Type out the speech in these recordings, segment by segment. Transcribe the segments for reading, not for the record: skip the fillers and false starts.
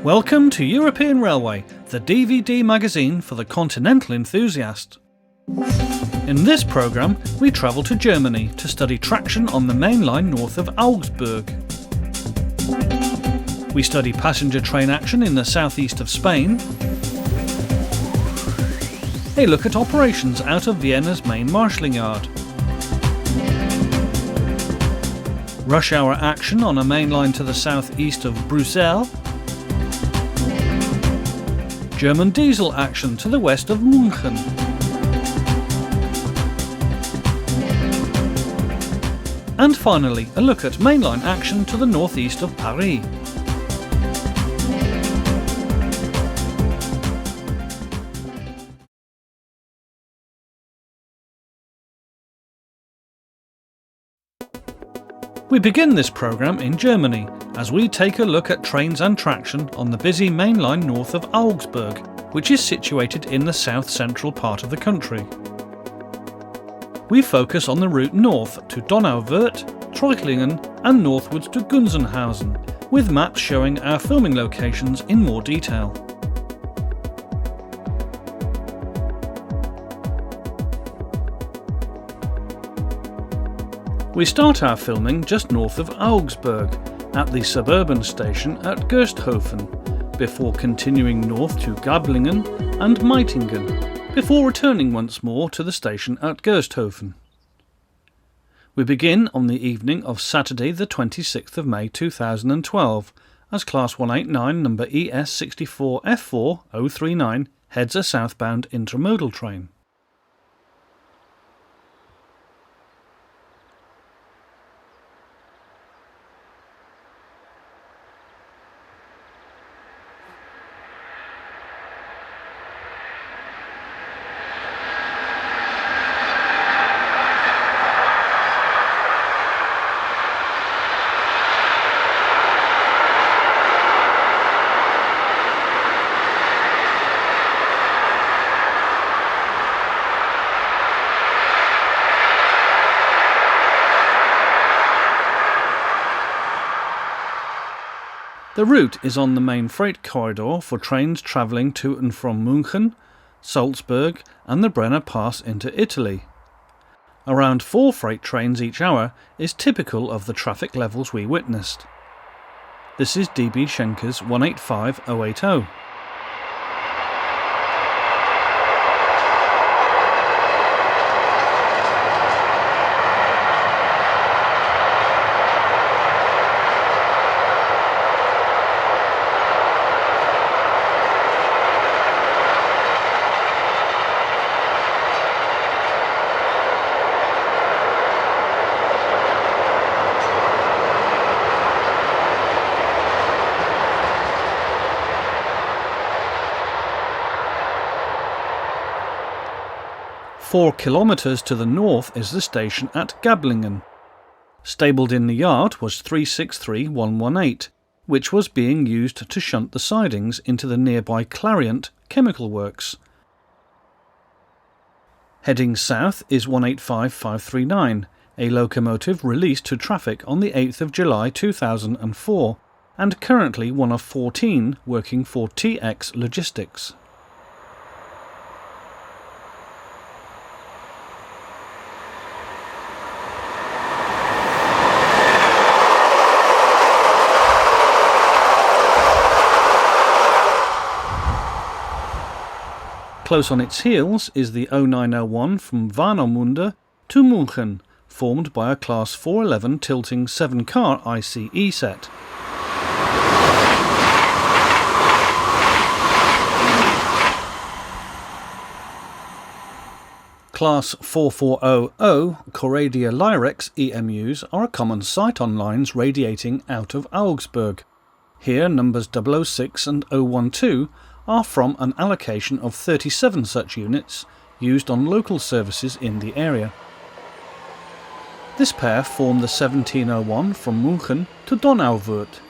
Welcome to European Railway, the DVD magazine for the continental enthusiast. In this programme, we travel to Germany to study traction on the main line north of Augsburg. We study passenger train action in the southeast of Spain. A look at operations out of Vienna's main marshalling yard. Rush hour action on a main line to the southeast of Brussels. German diesel action to the west of München. And finally, a look at mainline action to the northeast of Paris. We begin this programme in Germany as we take a look at trains and traction on the busy main line north of Augsburg, which is situated in the south-central part of the country. We focus on the route north to Donauwörth, Treuchtlingen and northwards to Gunzenhausen, with maps showing our filming locations in more detail. We start our filming just north of Augsburg, at the suburban station at Gersthofen, before continuing north to Gablingen and Meitingen, before returning once more to the station at Gersthofen. We begin on the evening of Saturday the 26th of May 2012, as Class 189 number ES64F4039 heads a southbound intermodal train. The route is on the main freight corridor for trains travelling to and from München, Salzburg and the Brenner Pass into Italy. Around 4 freight trains each hour is typical of the traffic levels we witnessed. This is DB Schenker's 185080. Four kilometres to the north is the station at Gablingen. Stabled in the yard was 363118, which was being used to shunt the sidings into the nearby Clariant chemical works. Heading south is 185539, a locomotive released to traffic on the 8th of July 2004, and currently one of 14 working for TX Logistics. Close on its heels is the 0901 from Warnemünde to München, formed by a Class 411 tilting 7-car ICE set. Class 4400 Coradia Lyrex EMUs are a common sight on lines radiating out of Augsburg. Here numbers 006 and 012 are from an allocation of 37 such units used on local services in the area. This pair form the 1701 from München to Donauwörth.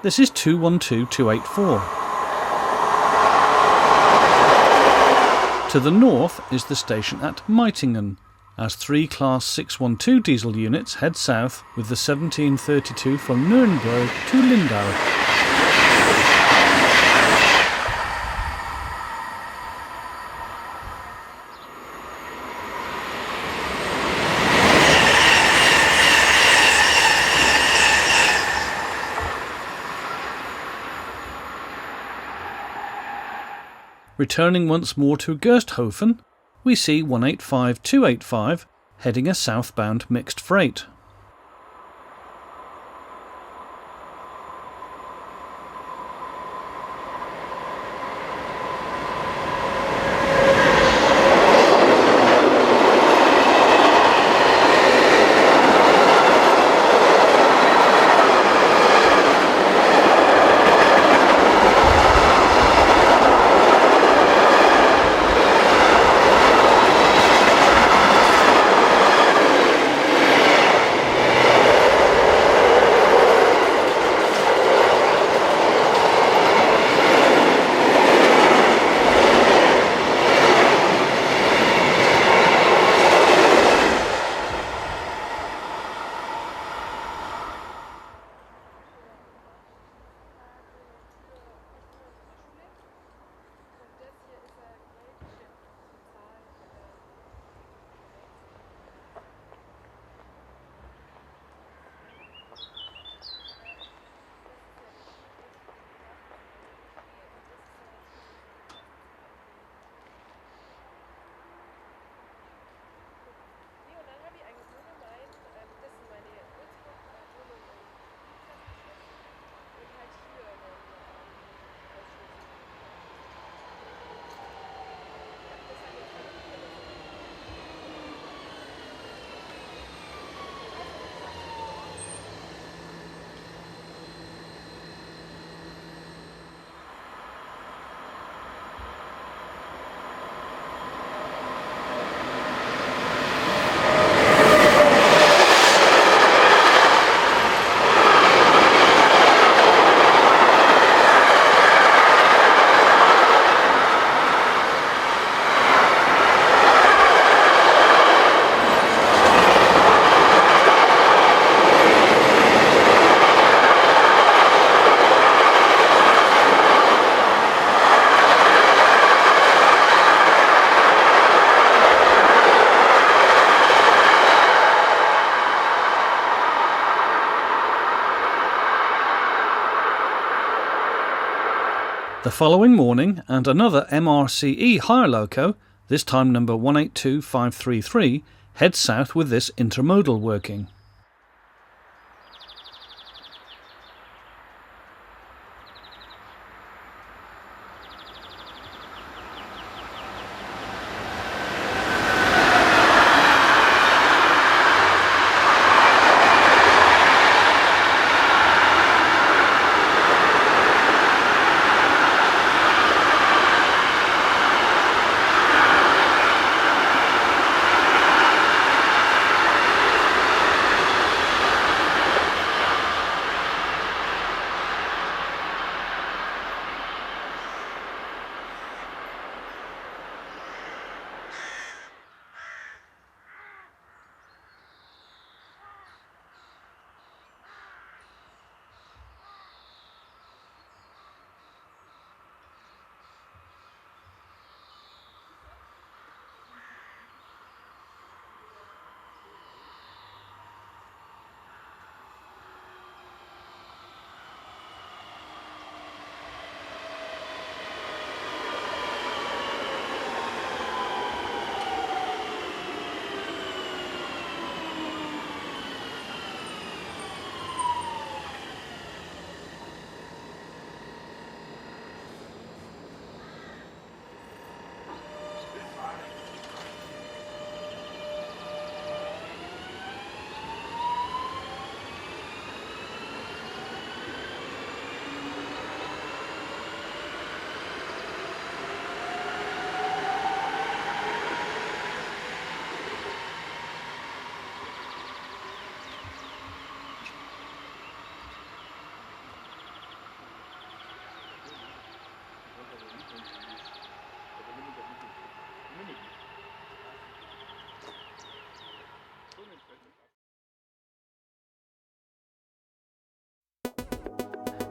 This is 212284. To the north is the station at Meitingen, as 3 Class 612 diesel units head south with the 1732 from Nürnberg to Lindau. Returning once more to Gersthofen, we see 185285 heading a southbound mixed freight. The following morning, and another MRCE hire loco, this time number 182533, heads south with this intermodal working.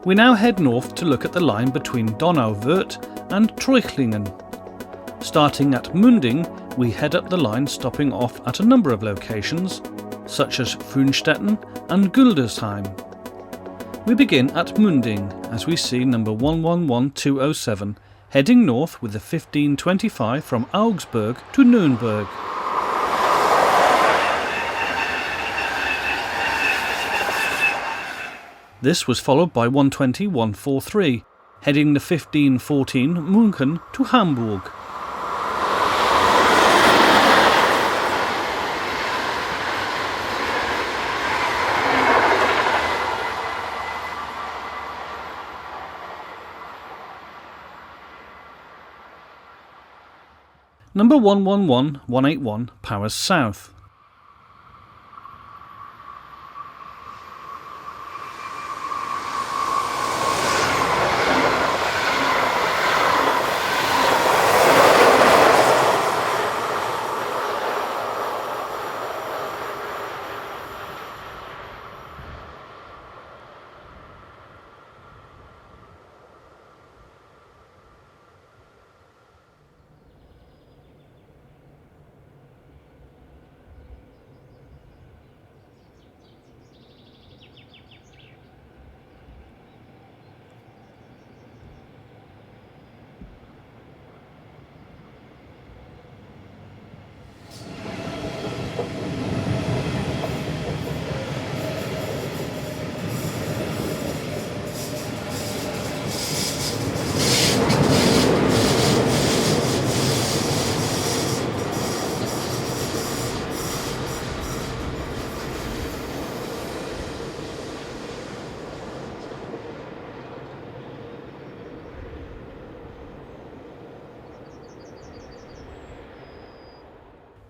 We now head north to look at the line between Donauwörth and Treuchtlingen. Starting at Munding, we head up the line, stopping off at a number of locations, such as Frünstetten and Güldersheim. We begin at Munding as we see number 111207 heading north with the 1525 from Augsburg to Nürnberg. This was followed by 120-143, heading the 1514 München to Hamburg. Number 111181 powers south.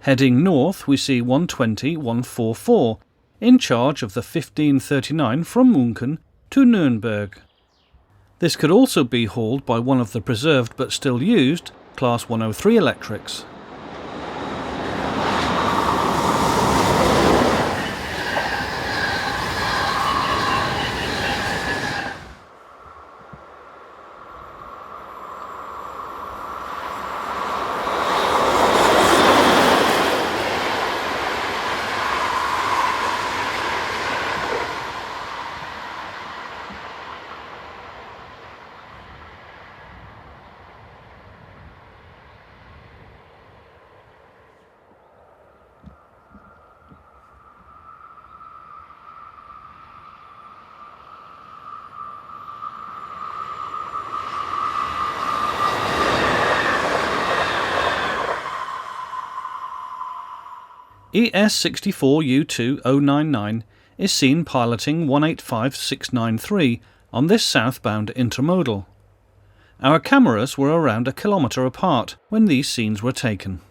Heading north, we see 120-144, in charge of the 1539 from München to Nürnberg. This could also be hauled by one of the preserved but still used Class 103 electrics. ES64U2099 is seen piloting 185693 on this southbound intermodal. Our cameras were around a kilometre apart when these scenes were taken.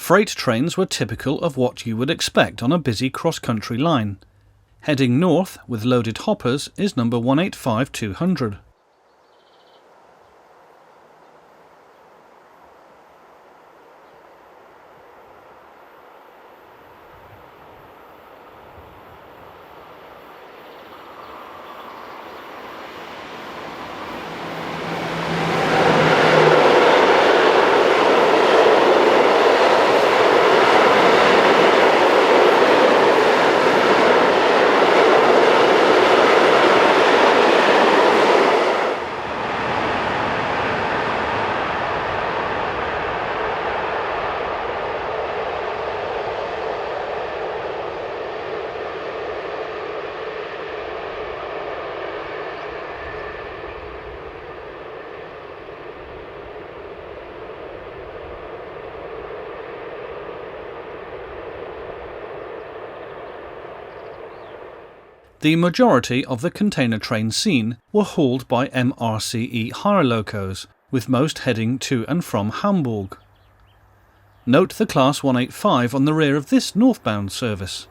Freight trains were typical of what you would expect on a busy cross-country line. Heading north with loaded hoppers is number 185-200. The majority of the container train seen were hauled by MRCE hire locos, with most heading to and from Hamburg. Note the Class 185 on the rear of this northbound service.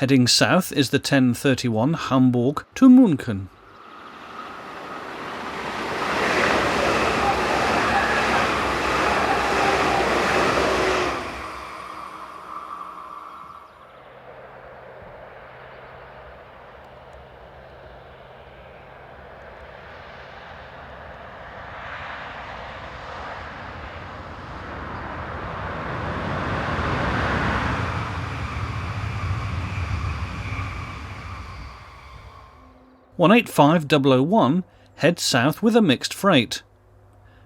Heading south is the 1031 Hamburg to München. One 185-001 heads south with a mixed freight.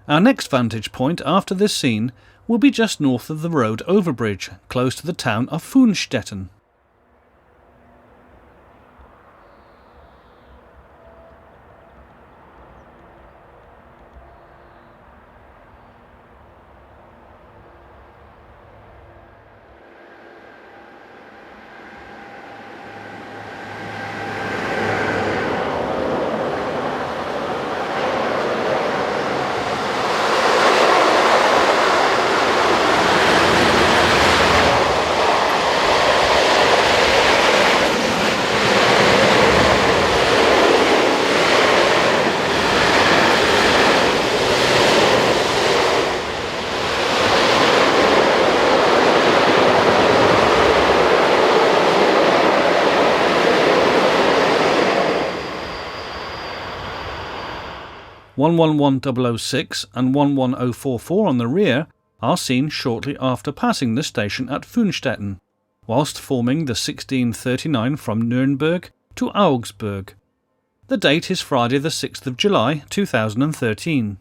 Our next vantage point after this scene will be just north of the road overbridge, close to the town of Funstetten. One 11006 and 11044 on the rear are seen shortly after passing the station at Funstetten, whilst forming the 1639 from Nürnberg to Augsburg. The date is Friday the 6th of July 2013.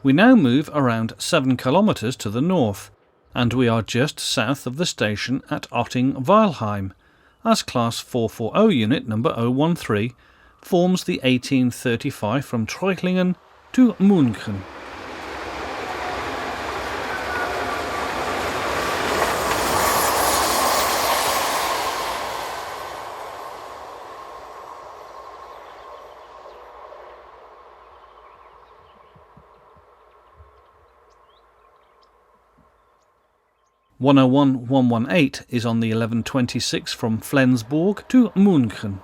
We now move around 7 kilometres to the north, and we are just south of the station at Otting-Weilheim, as Class 440 unit number 013 forms the 1835 from Treuchtlingen to München. (101-118) is on the 1126 from Flensburg to München.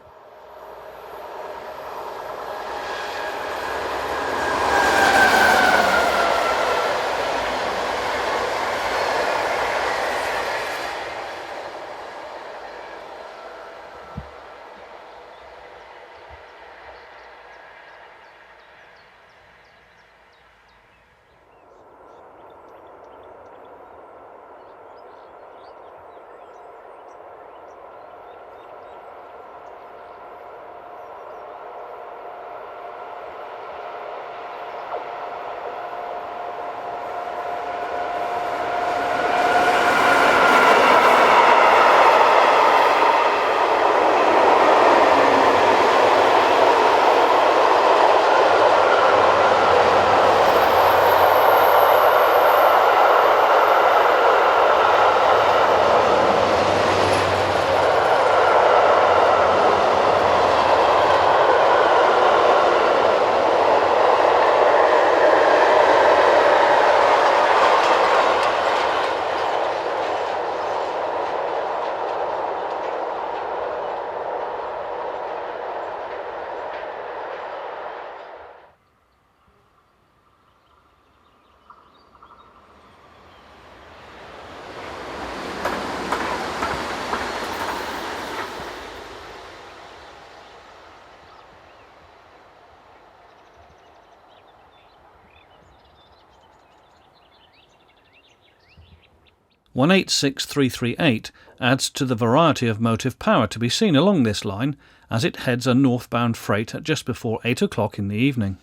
(186-338) adds to the variety of motive power to be seen along this line as it heads a northbound freight at just before 8 o'clock in the evening.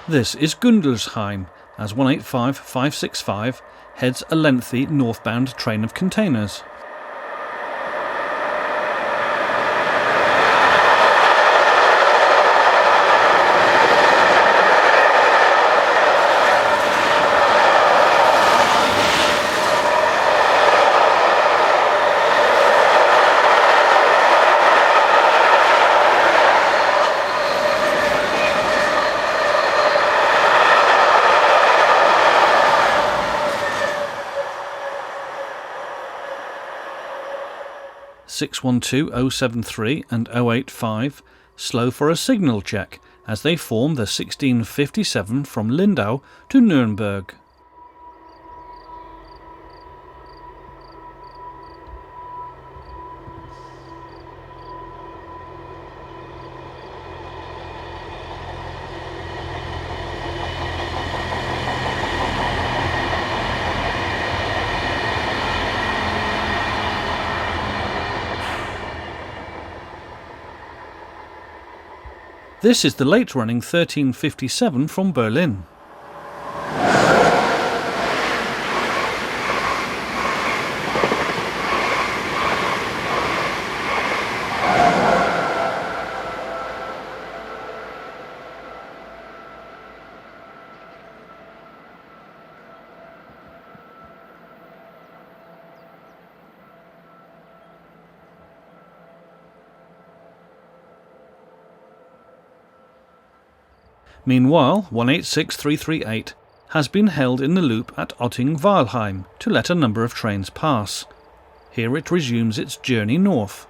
This is Gundelsheim, as 185-565 heads a lengthy northbound train of containers. (612-073 and 085) slow for a signal check as they form the 1657 from Lindau to Nürnberg. This is the late-running 1357 from Berlin. Meanwhile, 186338 has been held in the loop at Otting-Weilheim to let a number of trains pass. Here it resumes its journey north.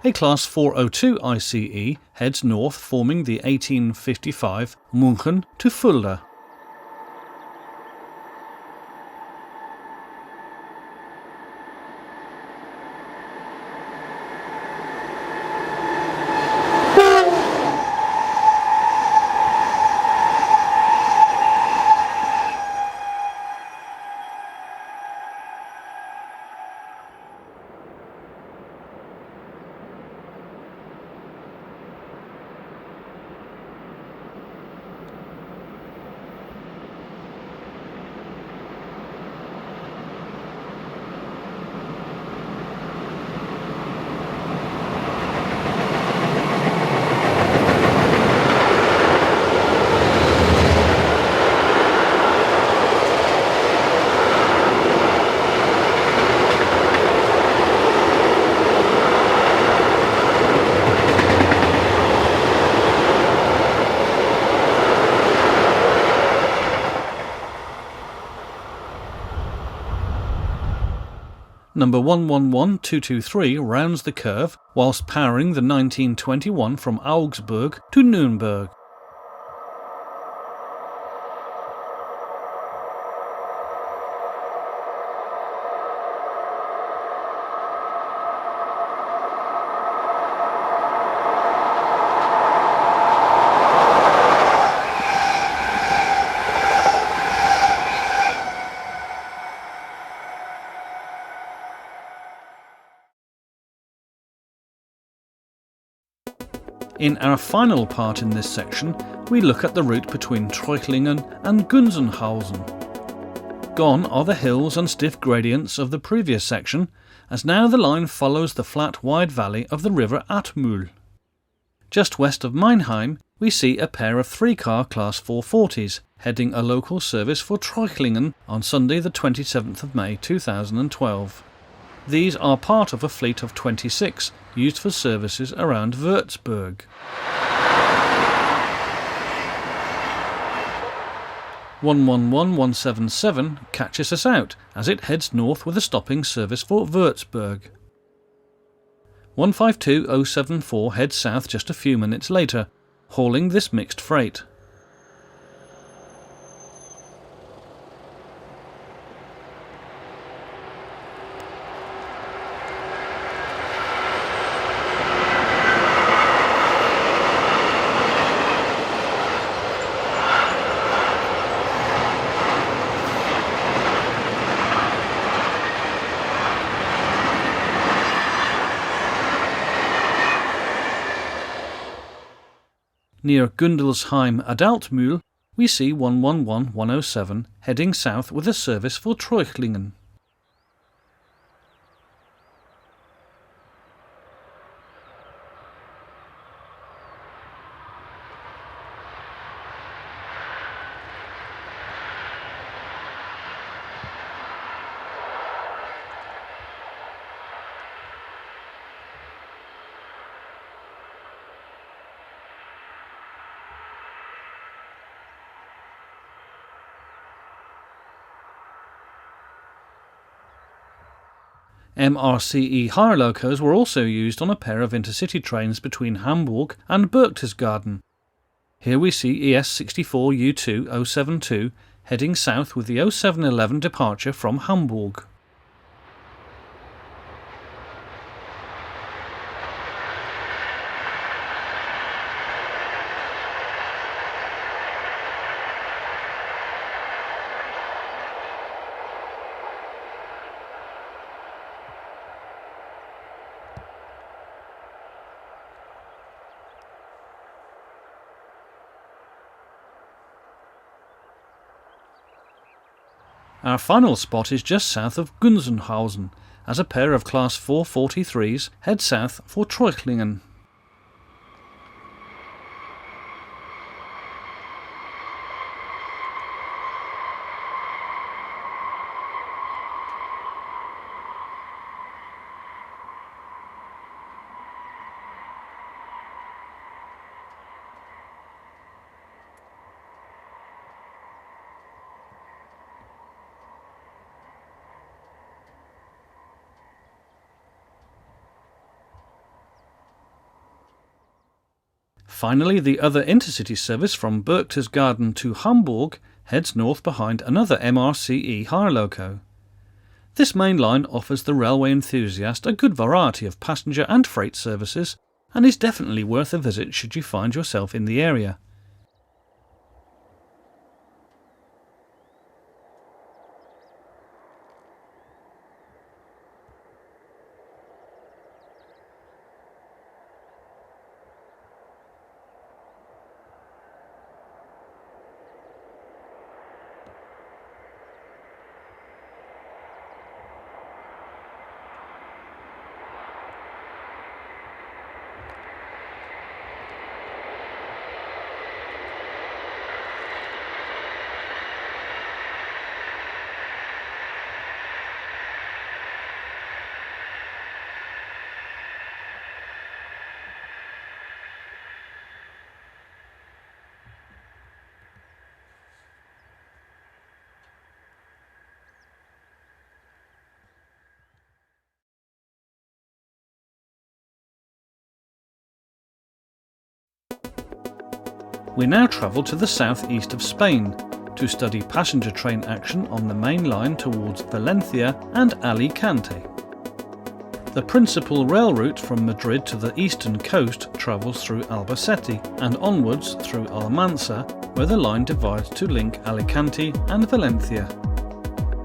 A Class 402 ICE heads north, forming the 1855 München to Fulda. Number 111223 rounds the curve whilst powering the 1921 from Augsburg to Nürnberg. In our final part in this section, we look at the route between Treuchlingen and Gunzenhausen. Gone are the hills and stiff gradients of the previous section, as now the line follows the flat wide valley of the river Atmühl. Just west of Meinheim, we see a pair of 3-car Class 440s heading a local service for Treuchlingen on Sunday the 27th of May 2012. These are part of a fleet of 26 used for services around Würzburg. 111177 catches us out as it heads north with a stopping service for Würzburg. 152074 heads south just a few minutes later, hauling this mixed freight. Near Gundelsheim Adaltmühl, we see 111107 heading south with a service for Treuchlingen. MRCE hire locos were also used on a pair of intercity trains between Hamburg and Berchtesgaden. Here we see ES64U2 072 heading south with the 0711 departure from Hamburg. Our final spot is just south of Gunzenhausen, as a pair of Class 443s head south for Treuchlingen. Finally, the other intercity service from Berchtesgaden to Hamburg heads north behind another MRCE hire loco. This main line offers the railway enthusiast a good variety of passenger and freight services and is definitely worth a visit should you find yourself in the area. We now travel to the southeast of Spain to study passenger train action on the main line towards Valencia and Alicante. The principal rail route from Madrid to the eastern coast travels through Albacete and onwards through Almansa, where the line divides to link Alicante and Valencia.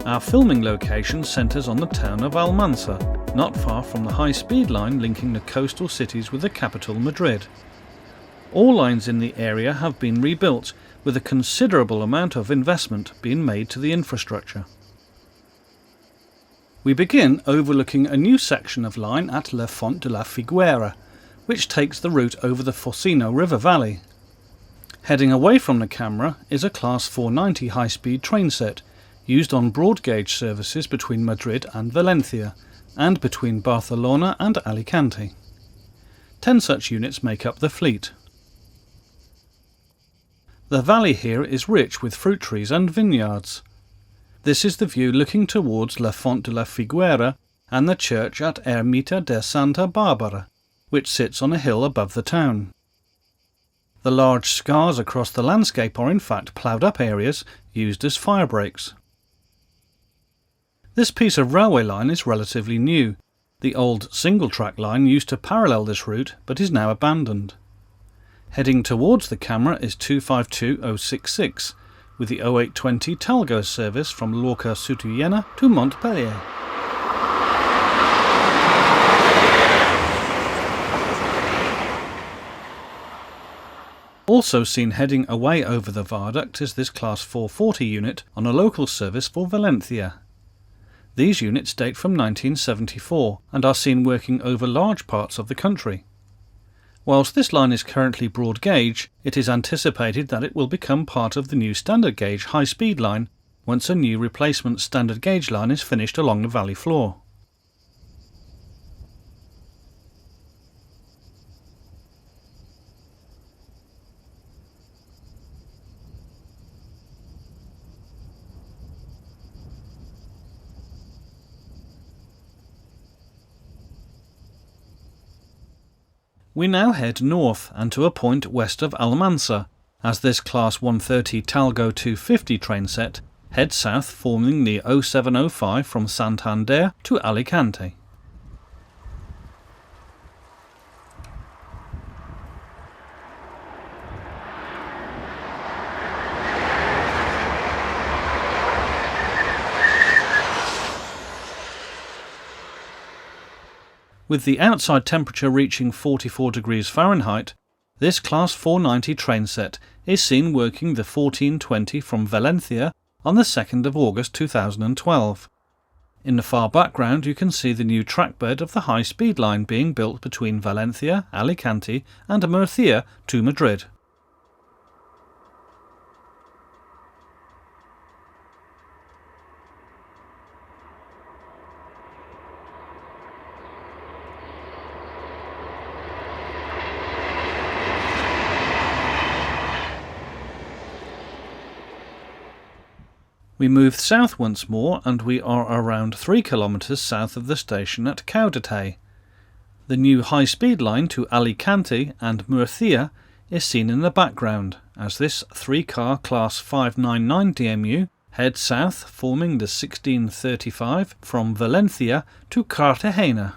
Our filming location centres on the town of Almansa, not far from the high-speed line linking the coastal cities with the capital Madrid. All lines in the area have been rebuilt, with a considerable amount of investment being made to the infrastructure. We begin overlooking a new section of line at La Font de la Figuera, which takes the route over the Focino River Valley. Heading away from the camera is a Class 490 high-speed train set, used on broad gauge services between Madrid and Valencia, and between Barcelona and Alicante. 10 such units make up the fleet. The valley here is rich with fruit trees and vineyards. This is the view looking towards La Font de la Figuera and the church at Ermita de Santa Barbara, which sits on a hill above the town. The large scars across the landscape are in fact ploughed up areas used as fire breaks. This piece of railway line is relatively new. The old single-track line used to parallel this route but is now abandoned. Heading towards the camera is 252066, with the 0820 Talgo service from Lorca-Sutuyena to Montpellier. Also seen heading away over the viaduct is this Class 440 unit on a local service for Valencia. These units date from 1974 and are seen working over large parts of the country. Whilst this line is currently broad gauge, it is anticipated that it will become part of the new standard gauge high-speed line once a new replacement standard gauge line is finished along the valley floor. We now head north and to a point west of Almansa, as this Class 130 Talgo 250 train set heads south forming the 0705 from Santander to Alicante. With the outside temperature reaching 44 degrees Fahrenheit, this Class 490 train set is seen working the 1420 from Valencia on the 2nd of August 2012. In the far background you can see the new trackbed of the high-speed line being built between Valencia, Alicante and MRCE to Madrid. We move south once more and we are around 3 kilometres south of the station at Caudete. The new high-speed line to Alicante and Murcia is seen in the background as this 3-car Class 599 DMU heads south, forming the 1635 from Valencia to Cartagena.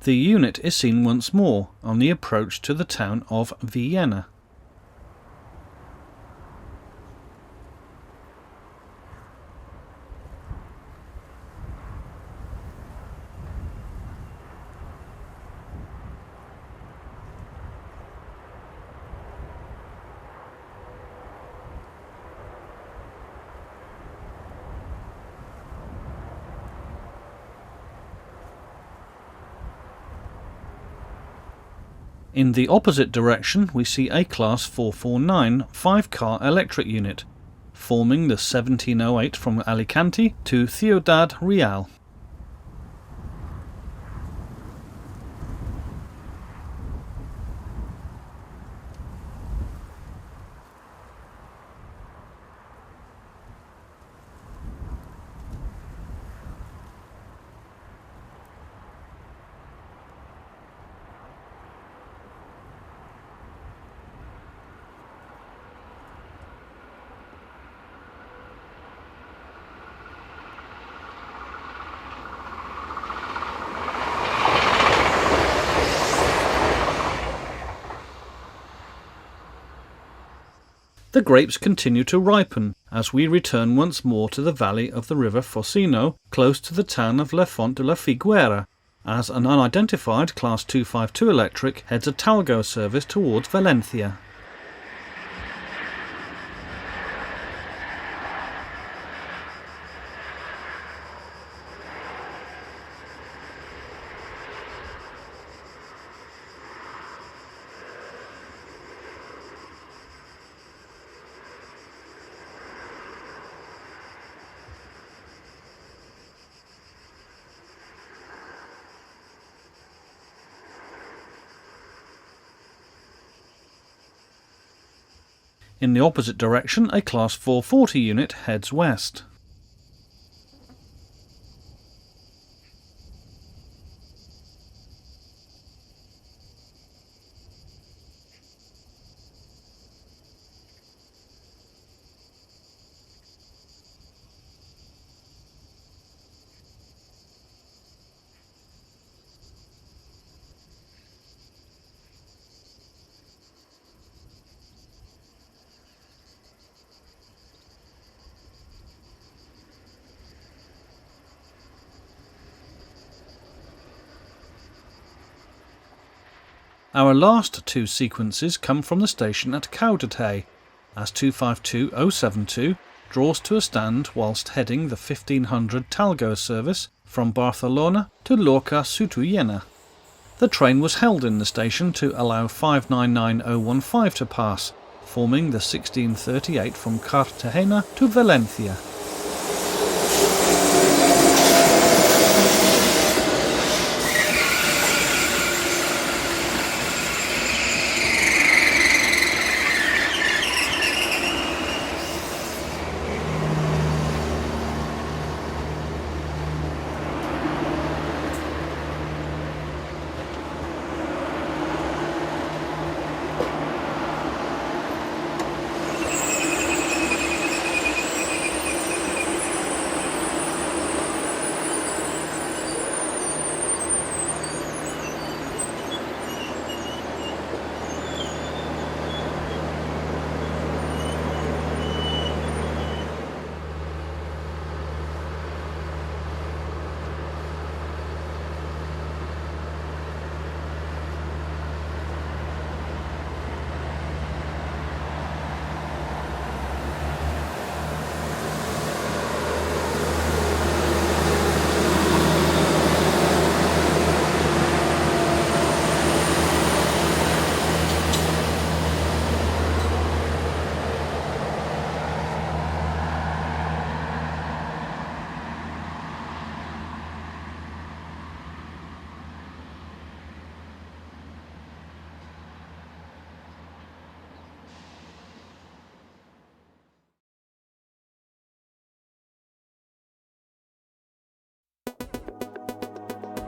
The unit is seen once more on the approach to the town of Vienna. In the opposite direction we see a Class 449 5-car electric unit, forming the 1708 from Alicante to Ciudad Real. The grapes continue to ripen as we return once more to the valley of the river Focino, close to the town of La Font de la Figuera, as an unidentified Class 252 electric heads a Talgo service towards Valencia. In the opposite direction, a Class 440 unit heads west. Our last two sequences come from the station at Caudete, as 252072 draws to a stand whilst heading the 1500 Talgo service from Barcelona to Lorca Sutuyena. The train was held in the station to allow 599015 to pass, forming the 1638 from Cartagena to Valencia.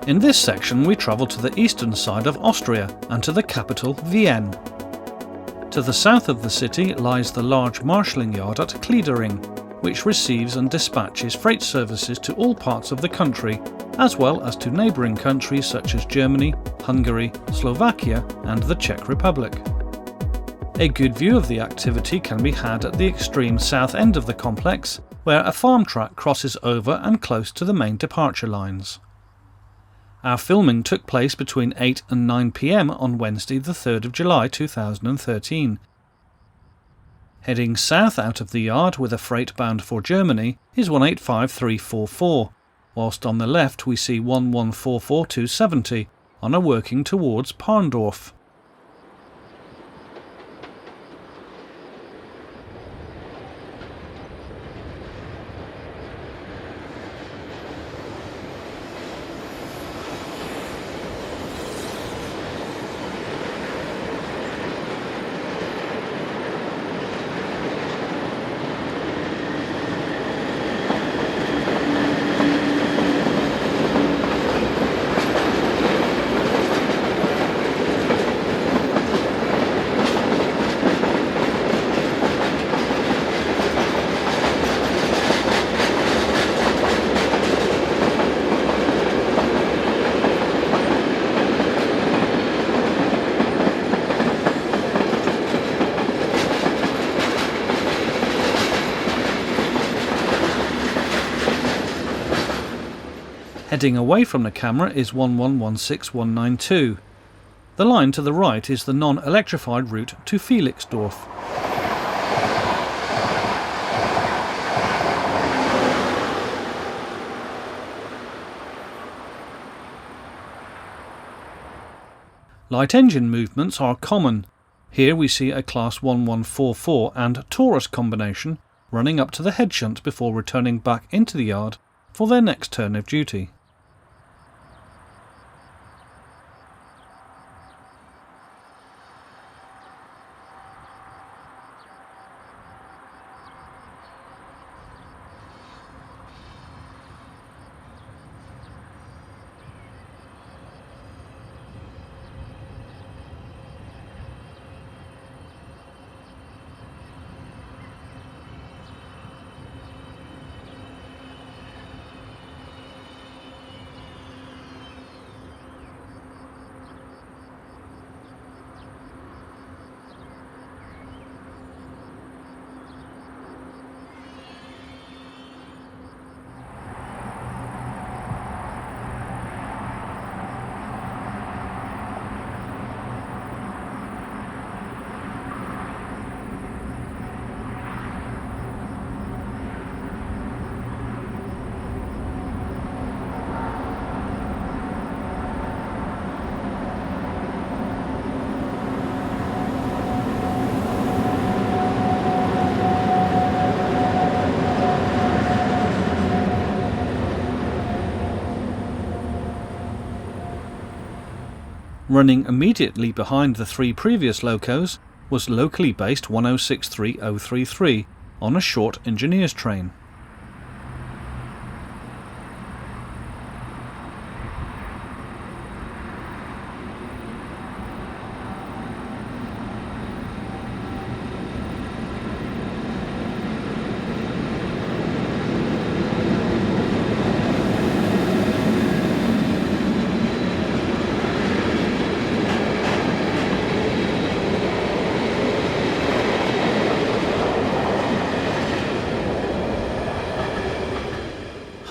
In this section we travel to the eastern side of Austria and to the capital Vienna. To the south of the city lies the large marshalling yard at Kleidering, which receives and dispatches freight services to all parts of the country, as well as to neighbouring countries such as Germany, Hungary, Slovakia and the Czech Republic. A good view of the activity can be had at the extreme south end of the complex, where a farm track crosses over and close to the main departure lines. Our filming took place between 8 and 9 p.m. on Wednesday the 3rd of July 2013. Heading south out of the yard with a freight bound for Germany is 185344, whilst on the left we see 1144270 on a working towards Parndorf. Heading away from the camera is 1116192. The line to the right is the non-electrified route to Felixdorf. Light engine movements are common. Here we see a Class 1144 and Taurus combination running up to the head shunt before returning back into the yard for their next turn of duty. Running immediately behind the three previous locos was locally based 1063033 on a short engineer's train.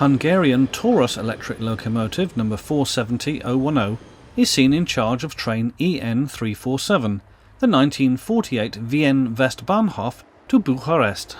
Hungarian Taurus electric locomotive number 470010 is seen in charge of train EN347, the 1948 Wien Westbahnhof to Bucharest.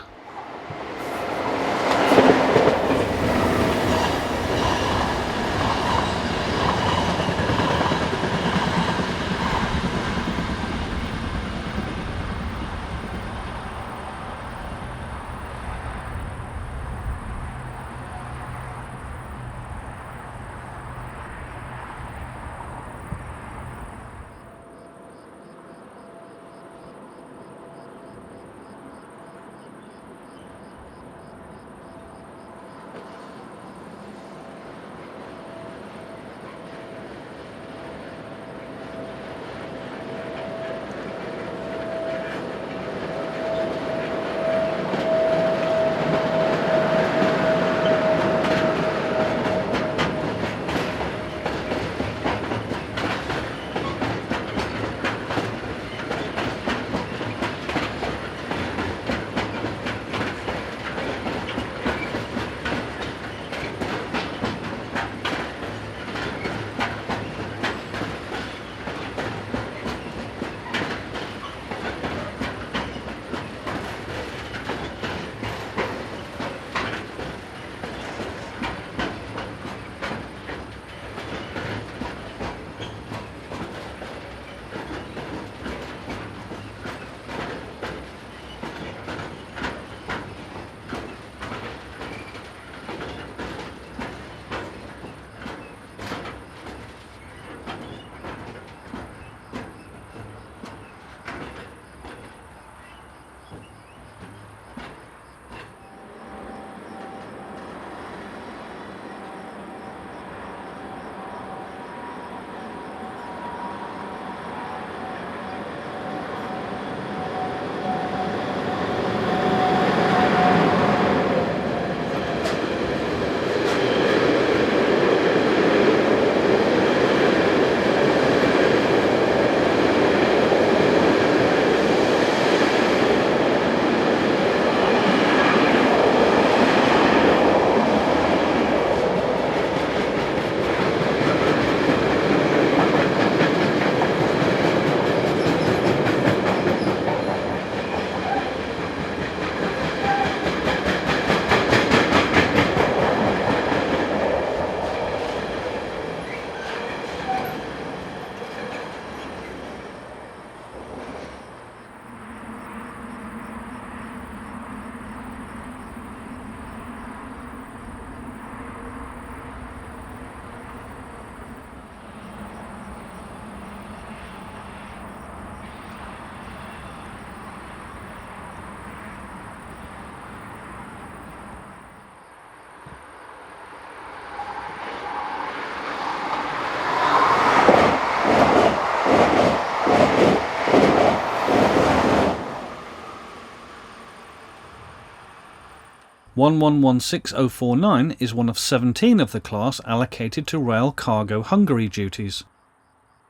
116049 is one of 17 of the class allocated to Rail Cargo Hungary duties.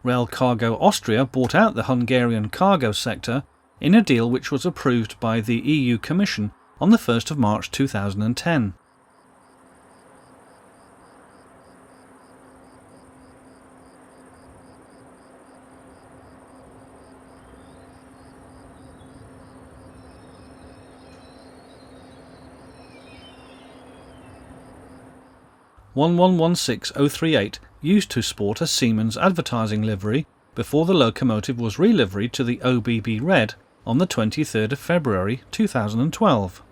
Rail Cargo Austria bought out the Hungarian cargo sector in a deal which was approved by the EU Commission on the 1st of March 2010. (116038) used to sport a Siemens advertising livery before the locomotive was reliveried to the OBB Red on the 23rd of February 2012.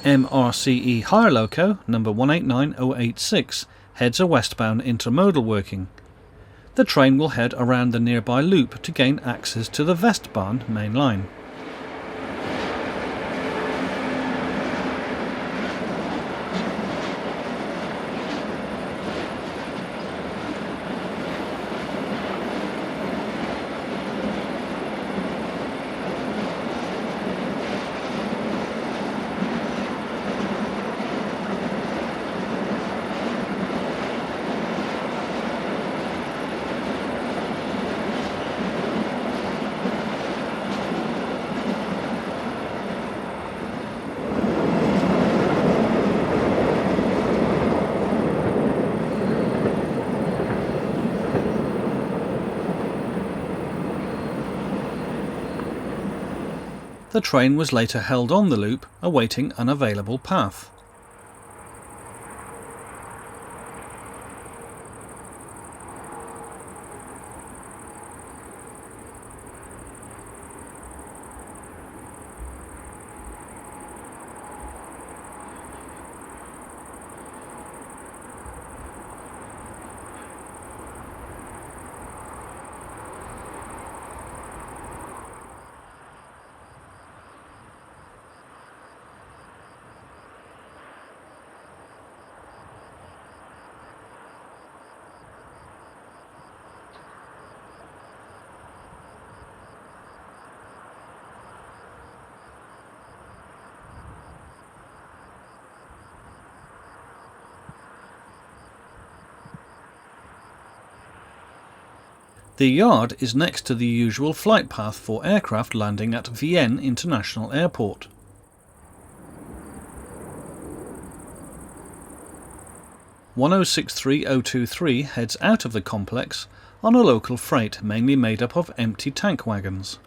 MRCE Hire Loco number 189086 heads a westbound intermodal working. The train will head around the nearby loop to gain access to the Westbahn main line. The train was later held on the loop, awaiting an available path. The yard is next to the usual flight path for aircraft landing at Vienna International Airport. (1063.023) heads out of the complex on a local freight mainly made up of empty tank wagons.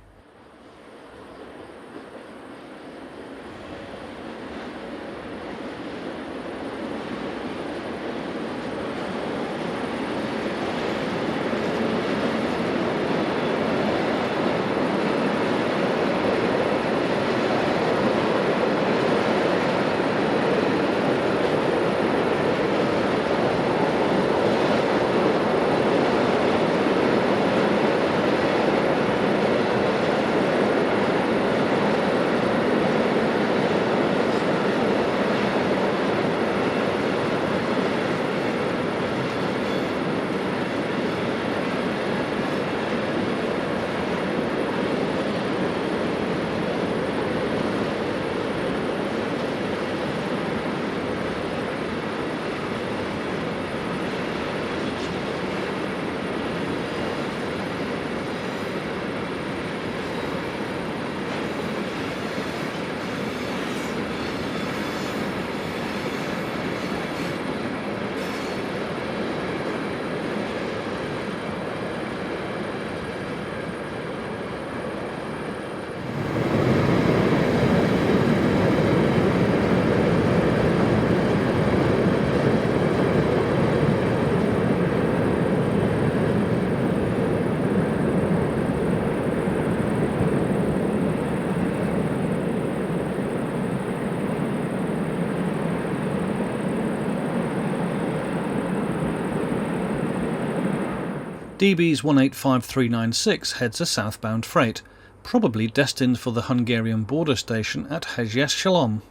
DB's 185396 heads a southbound freight, probably destined for the Hungarian border station at Hegyes-Shalom.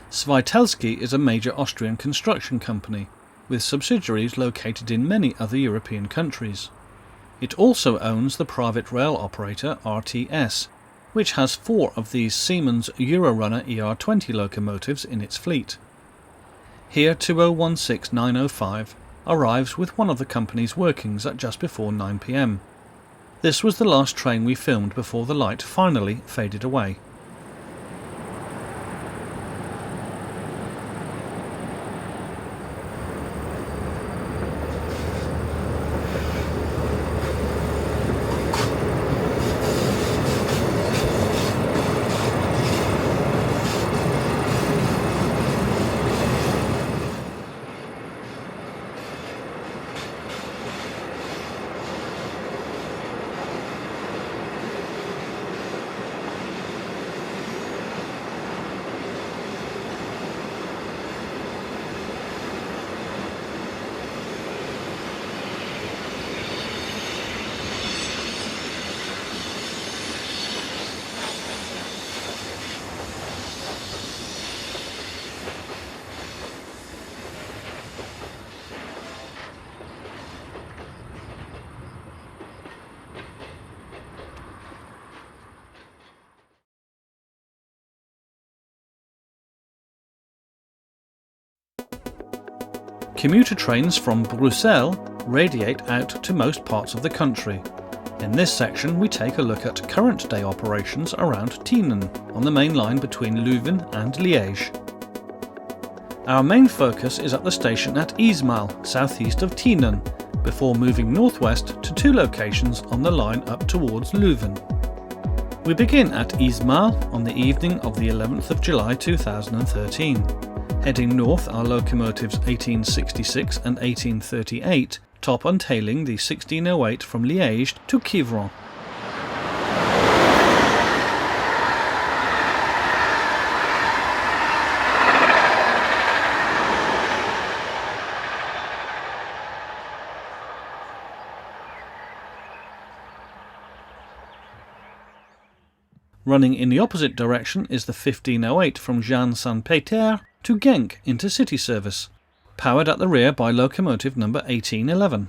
Svitelski is a major Austrian construction company, with subsidiaries located in many other European countries. It also owns the private rail operator RTS, which has 4 of these Siemens Eurorunner ER20 locomotives in its fleet. Here 2016905 arrives with one of the company's workings at just before 9 p.m. This was the last train we filmed before the light finally faded away. Commuter trains from Brussels radiate out to most parts of the country. In this section we take a look at current day operations around Tienen, on the main line between Leuven and Liège. Our main focus is at the station at Ismael, southeast of Tienen, before moving northwest to 2 locations on the line up towards Leuven. We begin at Ismael on the evening of the 11th of July 2013. Heading north are locomotives 1866 and 1838, top and tailing the 1608 from Liège to Quievron. Running in the opposite direction is the 1508 from Jean-Saint-Péter to Genk Intercity service, powered at the rear by locomotive number 1811.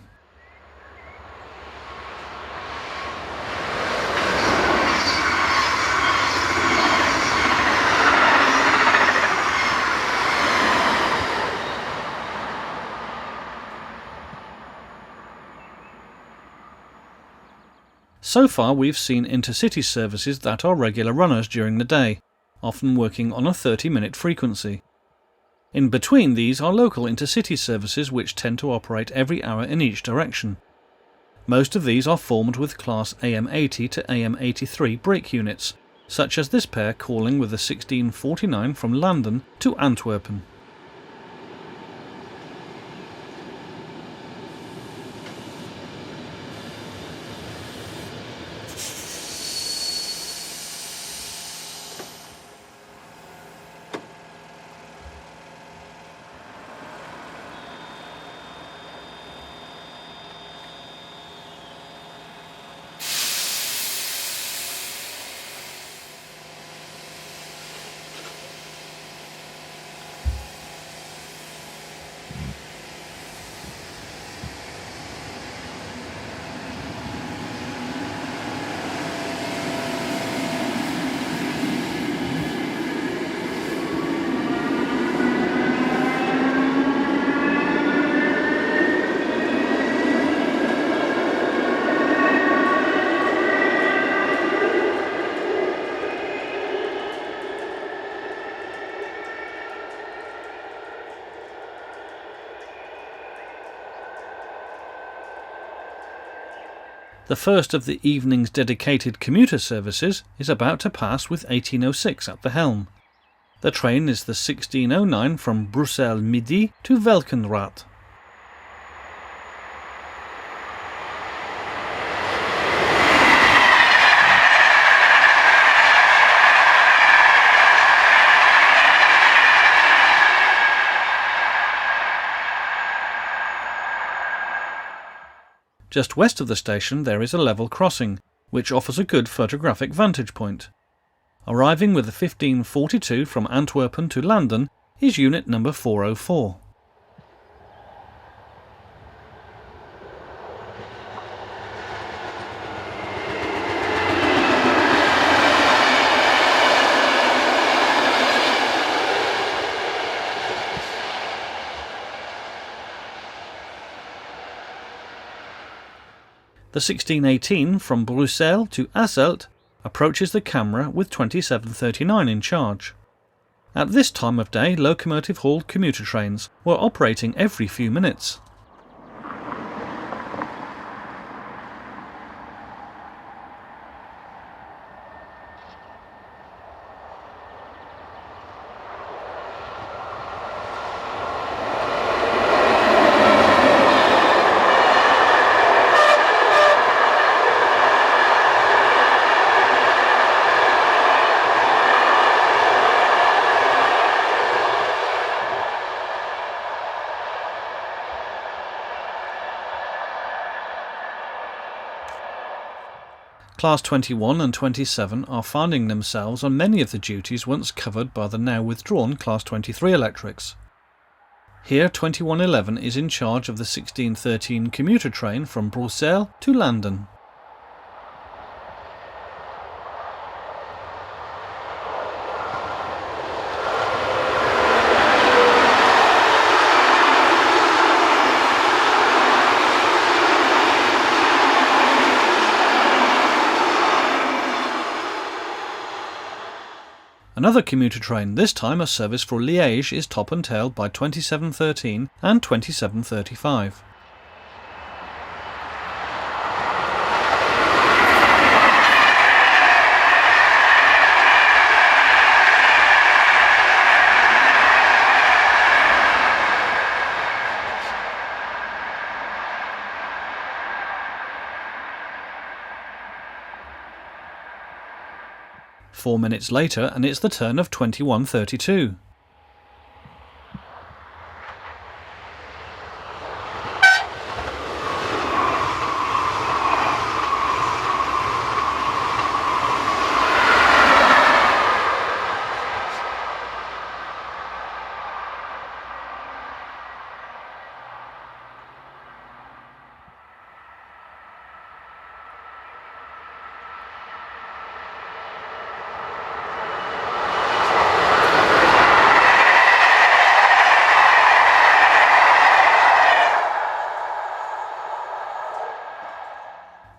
So far we've seen intercity services that are regular runners during the day, often working on a 30-minute frequency. In between these are local intercity services which tend to operate every hour in each direction. Most of these are formed with class AM80 to AM83 brake units, such as this pair calling with the 1649 from Landen to Antwerpen. The first of the evening's dedicated commuter services is about to pass with 1806 at the helm. The train is the 1609 from Bruxelles Midi to Velkenraad. Just west of the station there is a level crossing, which offers a good photographic vantage point. Arriving with the 1542 from Antwerpen to Landen is unit number 404. The 1618 from Bruxelles to Asselt approaches the camera with 2739 in charge. At this time of day, locomotive-hauled commuter trains were operating every few minutes. Class 21 and 27 are finding themselves on many of the duties once covered by the now withdrawn Class 23 electrics. Here 2111 is in charge of the 1613 commuter train from Bruxelles to Landen. Another commuter train, this time a service for Liège, is top and tailed by 2713 and 2735. Four minutes later, and it's the turn of 2132.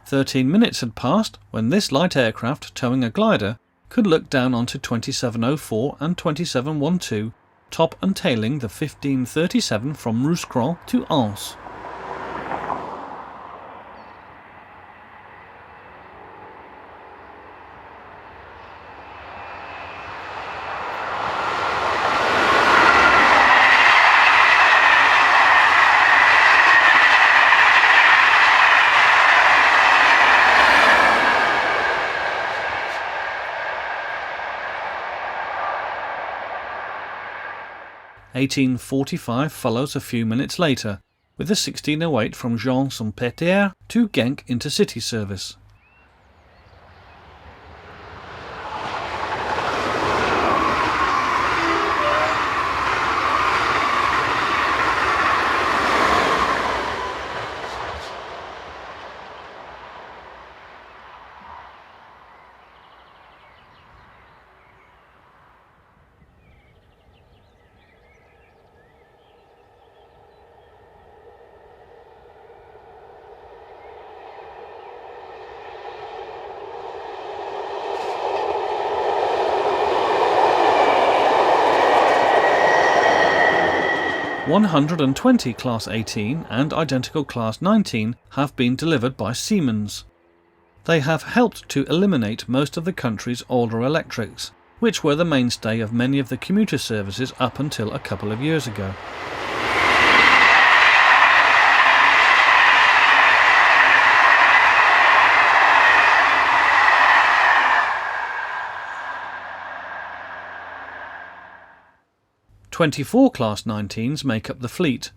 "13 minutes had passed when this light aircraft towing a glider could look down onto 2704 and 2712 top and tailing the 1537 from Rouscron to Ans. (1845) follows a few minutes later, with the 1608 from Jean-Saint-Péter to Genk Intercity service. (120) Class 18 and identical Class 19 have been delivered by Siemens. They have helped to eliminate most of the country's older electrics, which were the mainstay of many of the commuter services up until a couple of years ago. (24) Class 19s make up the fleet.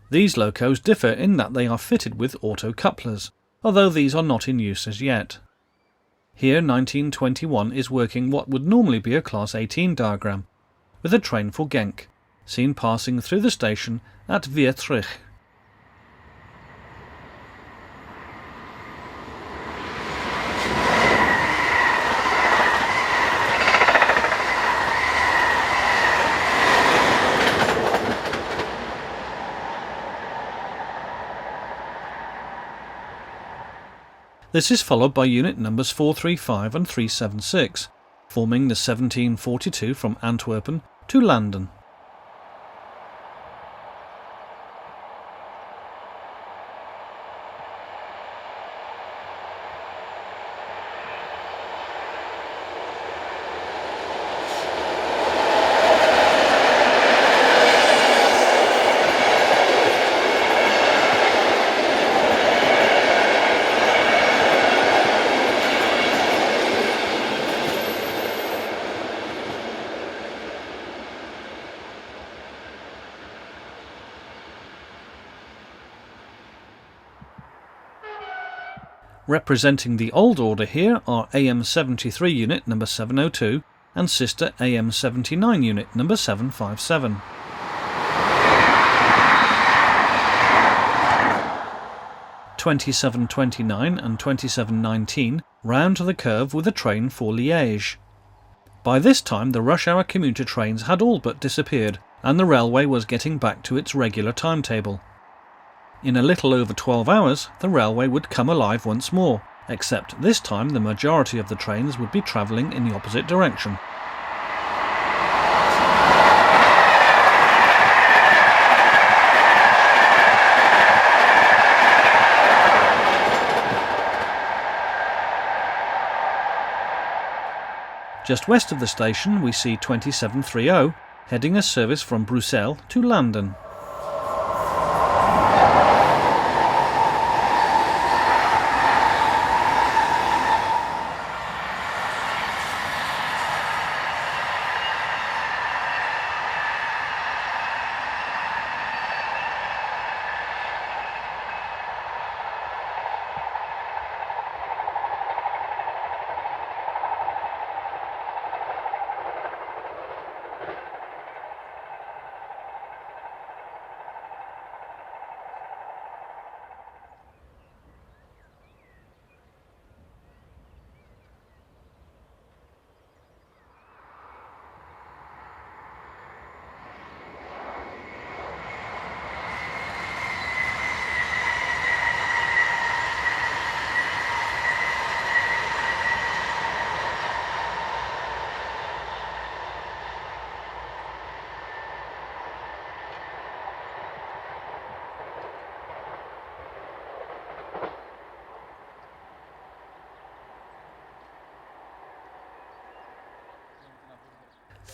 These locos differ in that they are fitted with auto couplers, although these are not in use as yet. Here 1921 is working what would normally be a Class 18 diagram, with a train for Genk, seen passing through the station at Würzburg. This is followed by unit numbers 435 and 376, forming the 1742 from Antwerpen to Landen. Representing the old order here are AM73 unit number 702 and sister AM79 unit number 757. (2729) and 2719 round the curve with a train for Liège. By this time the rush hour commuter trains had all but disappeared, and the railway was getting back to its regular timetable. In a little over 12 hours, the railway would come alive once more, except this time the majority of the trains would be travelling in the opposite direction. Just west of the station we see 2730 heading a service from Bruxelles to Landen.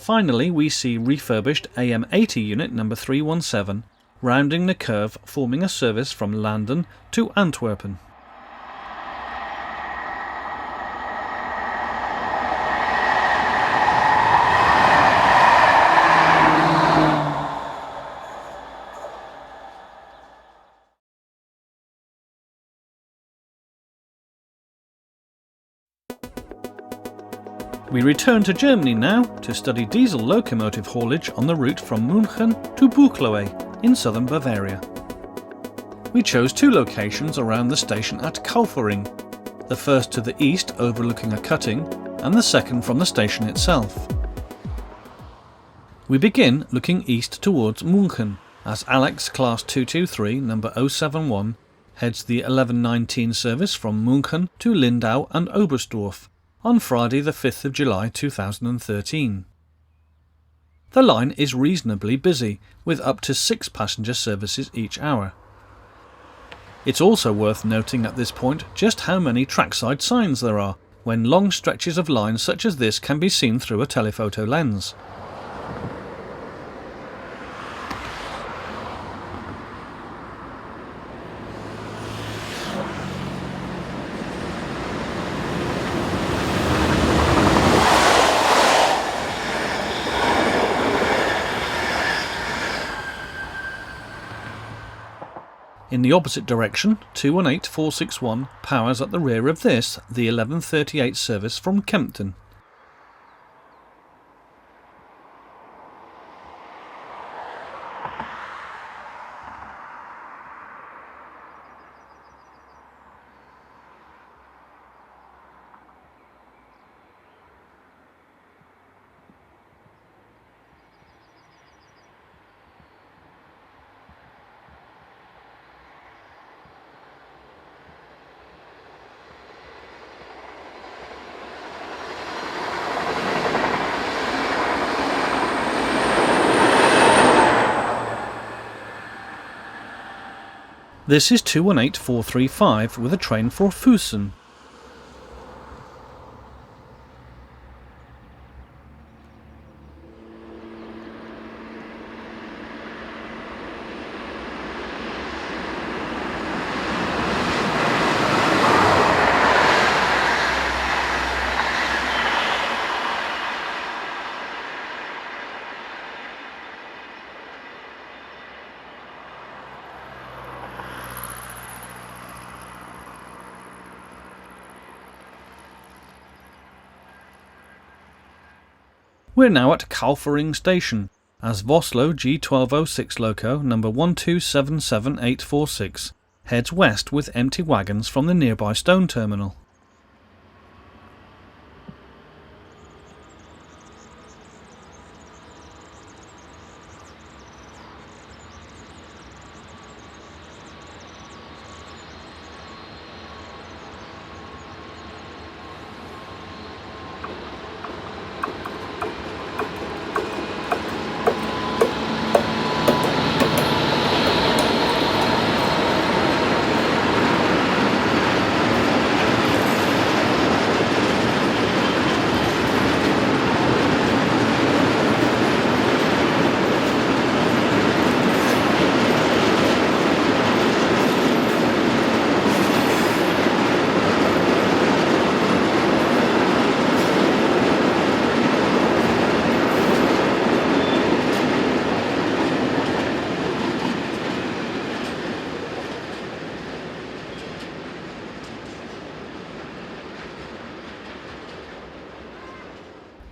Finally, we see refurbished AM80 unit number 317 rounding the curve, forming a service from Landen to Antwerpen. We return to Germany now to study diesel locomotive haulage on the route from München to Buchloe in southern Bavaria. We chose two locations around the station at Kaufering, the first to the east overlooking a cutting and the second from the station itself. We begin looking east towards München as Alex Class 223 number 071 heads the 1119 service from München to Lindau and Oberstdorf on Friday the 5th of July 2013. The line is reasonably busy, with up to 6 passenger services each hour. It's also worth noting at this point just how many trackside signs there are, when long stretches of line such as this can be seen through a telephoto lens. In the opposite direction, 218461 powers at the rear of this, the 1138 service from Kempten. This is 218435 with a train for Füssen. We're now at Kaufering Station, as Vossloh G1206 loco number 1277846 heads west with empty wagons from the nearby stone terminal.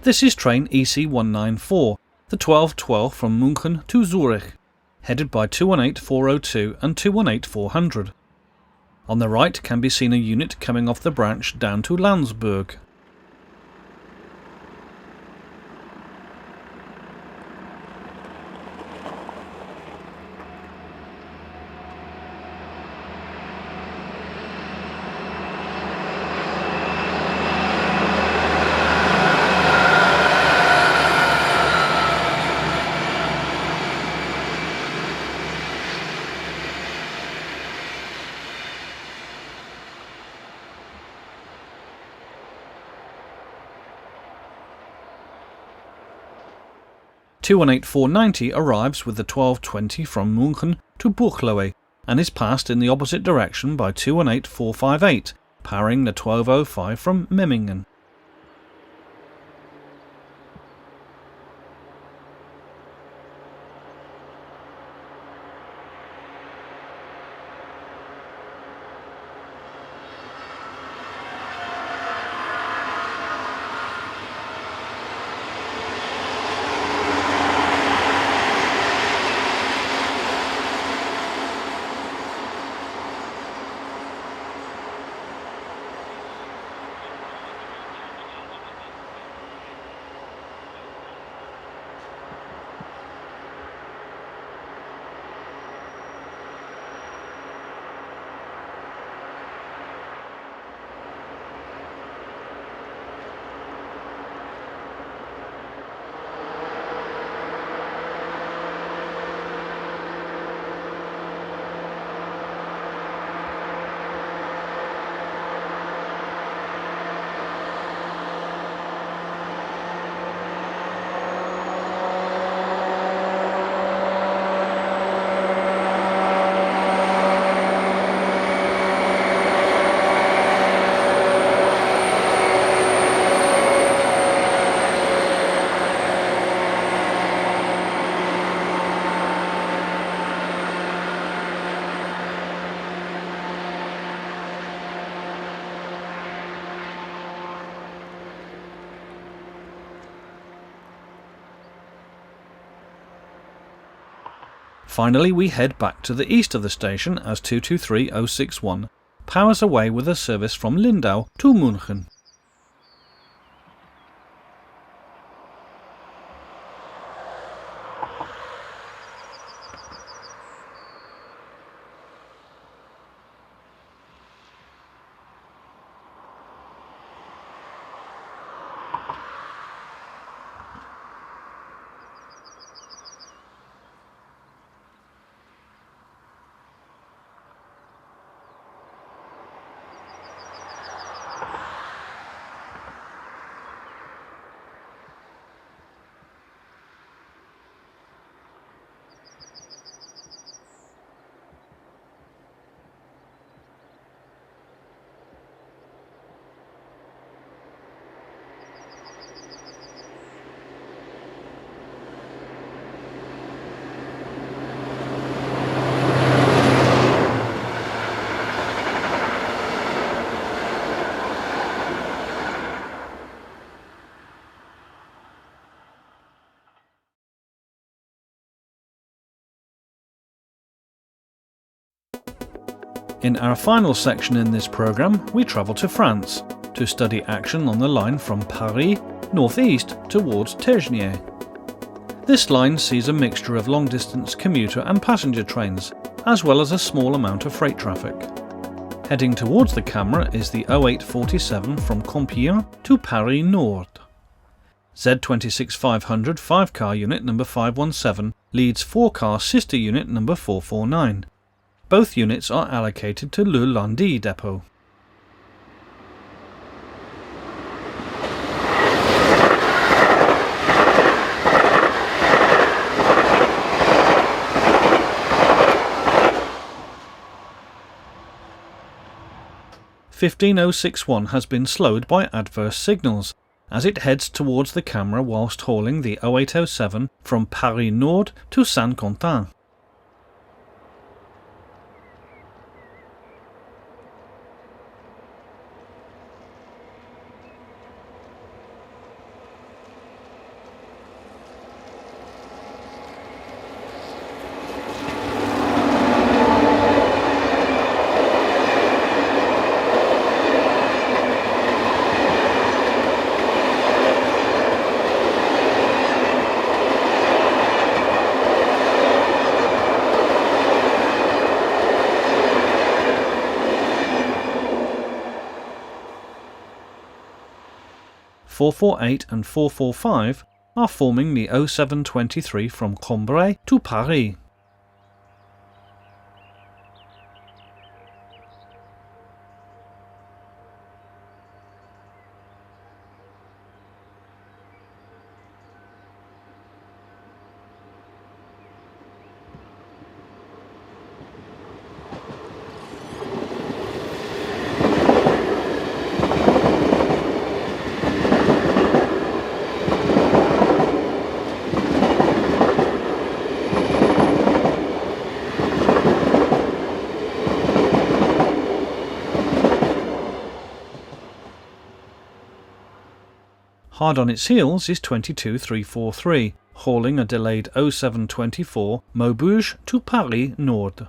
This is train EC194, the 1212 from München to Zurich, headed by 218402 and 218400. On the right can be seen a unit coming off the branch down to Landsberg. 218490 arrives with the 1220 from München to Buchloe and is passed in the opposite direction by 218458, powering the 1205 from Memmingen. Finally, we head back to the east of the station as 223061 powers away with a service from Lindau to München. In our final section in this programme, we travel to France to study action on the line from Paris northeast towards Tergnier. This line sees a mixture of long-distance commuter and passenger trains, as well as a small amount of freight traffic. Heading towards the camera is the 0847 from Compiègne to Paris Nord. Z26500 5-car unit number 517 leads 4-car sister unit number 449. Both units are allocated to Le Lundi depot. "15061 has been slowed by adverse signals as it heads towards the camera whilst hauling the 0807 from Paris Nord to Saint-Quentin. "448 and 445 are forming the 0723 from Cambrai to Paris. Hard on its heels is 22343, hauling a delayed 0724 Maubeuge to Paris Nord.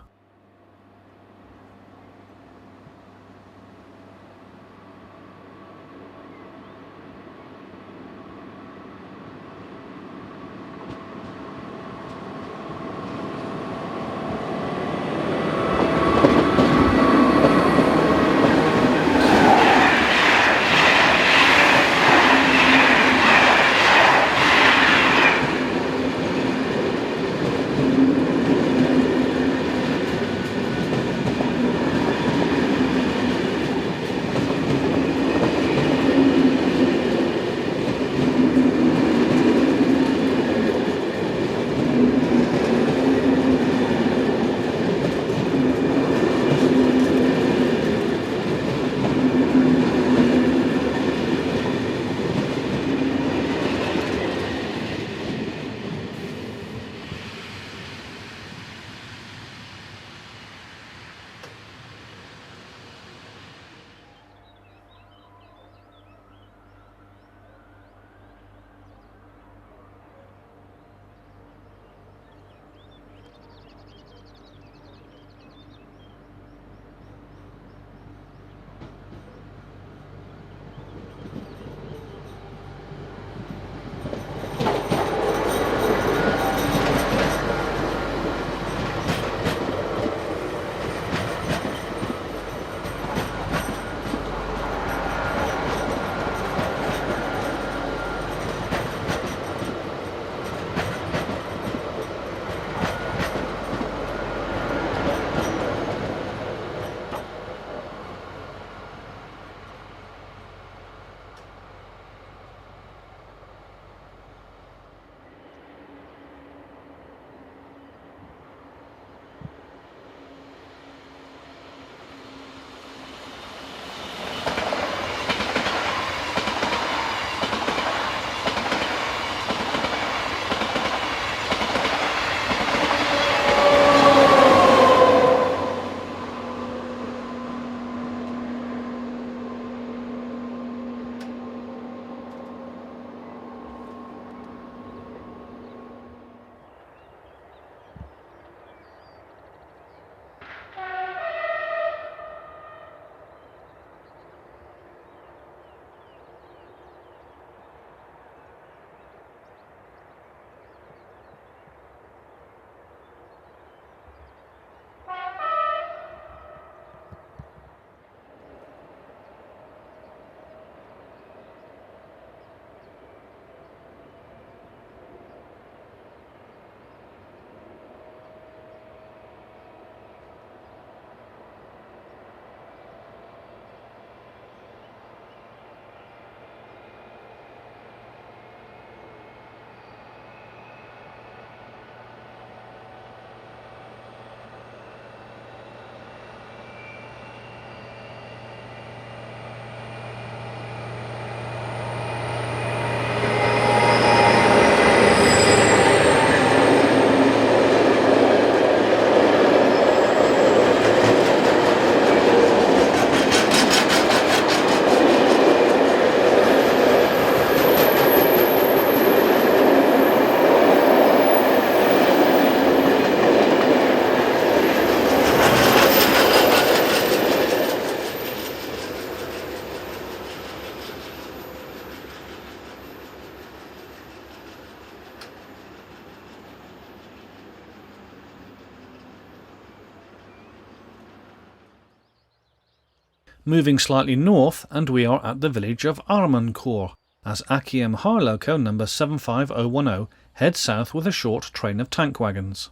moving slightly north, and we are at the village of Armancourt, as Akiem Harloco number 75010 heads south with a short train of tank wagons.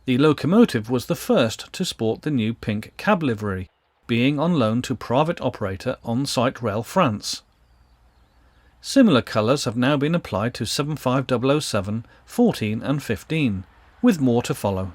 The locomotive was the first to sport the new pink cab livery, being on loan to private operator On-Site Rail France. Similar colours have now been applied to 75007, 14 and 15, with more to follow.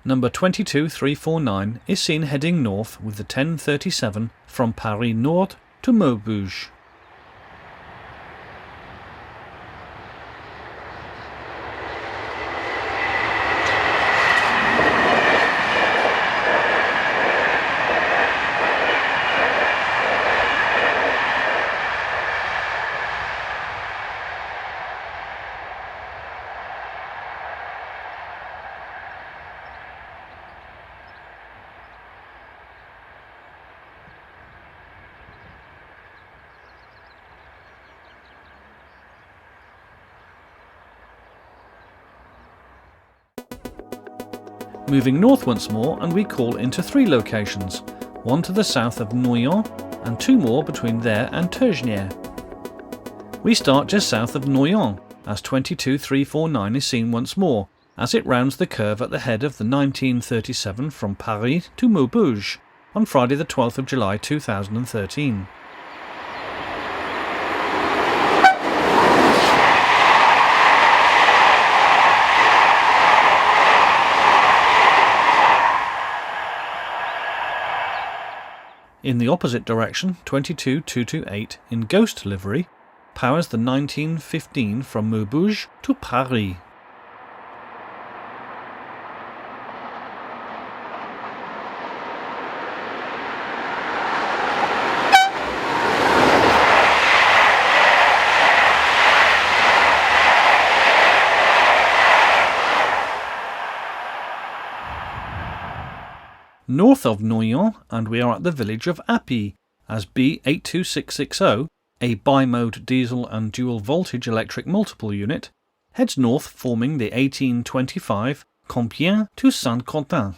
Number 22349 is seen heading north with the 1037 from Paris Nord to Maubeuge. Moving north once more, and we call into 3 locations, one to the south of Noyon and 2 more between there and Tergnier. We start just south of Noyon, as 22349 is seen once more, as it rounds the curve at the head of the 1937 from Paris to Maubeuge on Friday the 12th of July 2013. In the opposite direction, 22228 in Ghost livery powers the 1915 from Maubeuge to Paris. North of Noyon, and we are at the village of Appy, as B82660, a bi-mode diesel and dual voltage electric multiple unit, heads north forming the 1825 Compiègne to Saint-Quentin.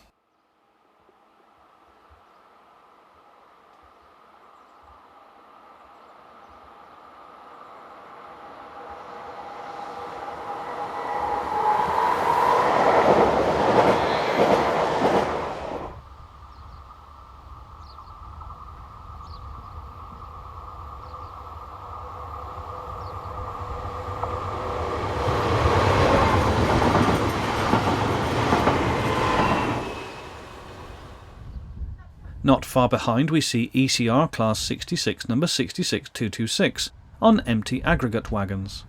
Not far behind we see ECR Class 66 number 66226 on empty aggregate wagons.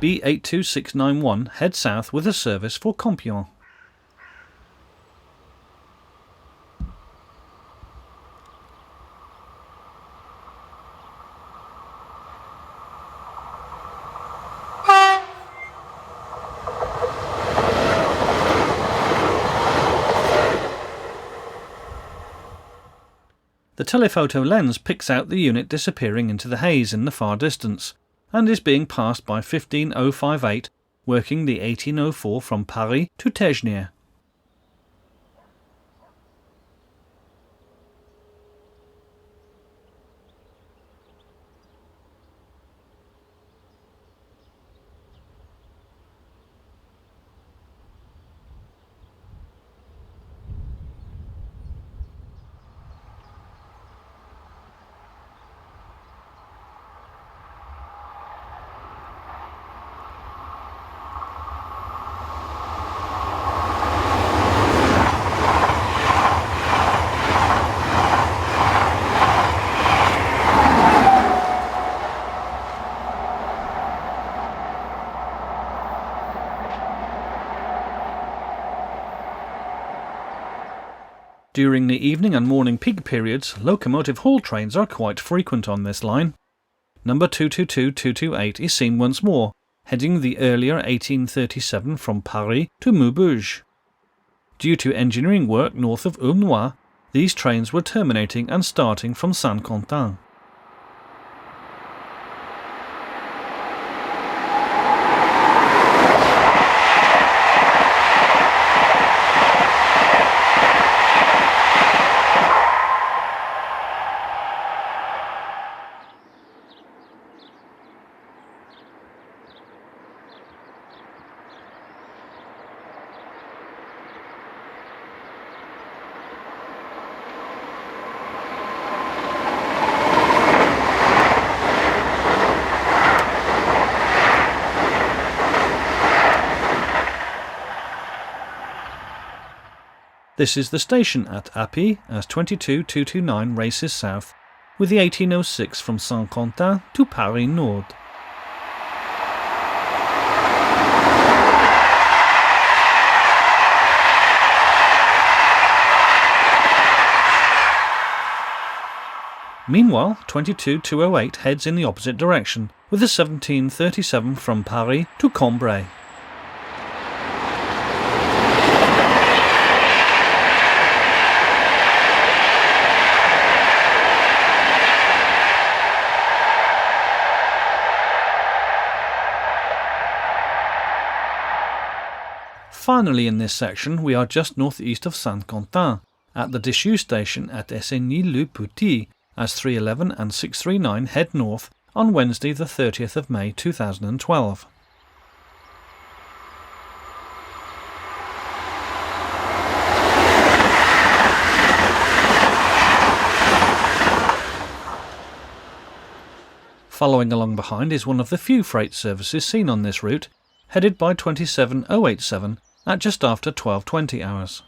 B82691 heads south with a service for Compiègne. The telephoto lens picks out the unit disappearing into the haze in the far distance, and is being passed by 15058 working the 1804 from Paris to Tergnier. During the evening and morning peak periods, locomotive haul trains are quite frequent on this line. Number 222228 is seen once more, heading the earlier 1837 from Paris to Maubeuge. Due to engineering work north of Aulnoy, these trains were terminating and starting from Saint-Quentin. This is the station at Appy as 22229 races south, with the 1806 from Saint-Quentin to Paris Nord. Meanwhile, 22208 heads in the opposite direction, with the 1737 from Paris to Cambrai. Finally in this section we are just northeast of Saint-Quentin, at the Deschutes station at Essigny-le-Petit, as 311 and 639 head north on Wednesday the 30th of May 2012. Following along behind is one of the few freight services seen on this route, headed by 27087 at just after 12:20 hours.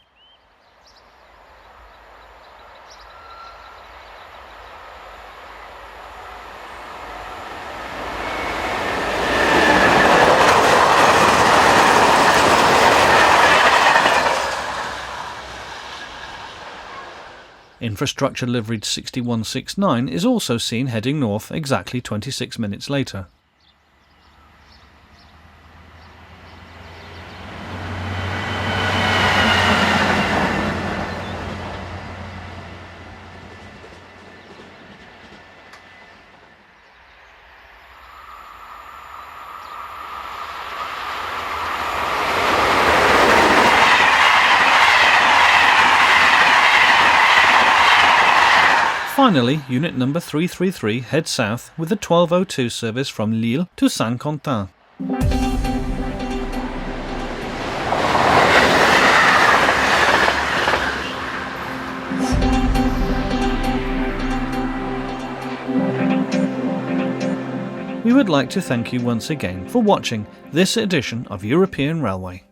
Infrastructure liveried 6169 is also seen heading north exactly 26 minutes later. Finally, unit number 333 heads south with the 1202 service from Lille to Saint-Quentin. We would like to thank you once again for watching this edition of European Railway.